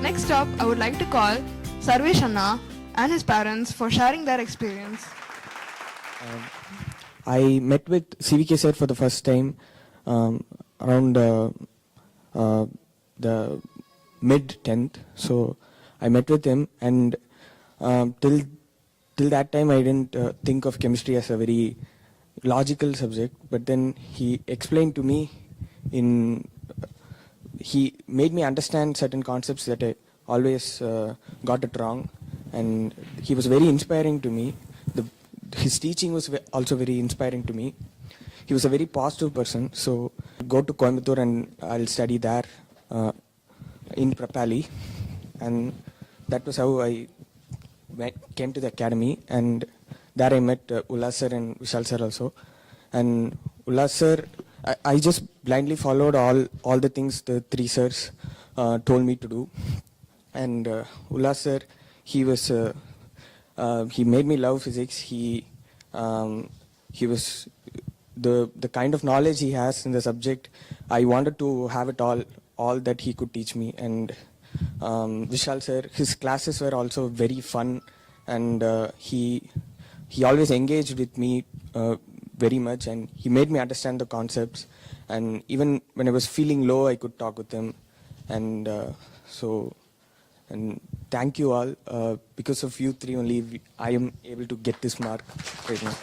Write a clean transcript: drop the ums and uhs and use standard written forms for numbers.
Next up, I would like to call Sarvesh Anna and his parents for sharing their experience. I met with CVK sir for the first time around the mid-10th. So I met with him, and till that time I didn't think of chemistry as a very logical subject. But then he explained to me he made me understand certain concepts that I always got it wrong, and he was very inspiring to me. His teaching was also very inspiring to me. He was a very positive person. So go to Coimbatore and I'll study there in Prepally, and that was how I came to the academy. And there I met Ullas sir and Vishal sir also. And Ullas sir, I just blindly followed all the things the three sirs told me to do. And Ullas sir, he made me love physics. He was the kind of knowledge he has in the subject. I wanted to have it all that he could teach me. And Vishal sir, his classes were also very fun, and he always engaged with me very much, and he made me understand the concepts. And even when I was feeling low, I could talk with him. And and thank you all. Because of you three only, I am able to get this mark right now.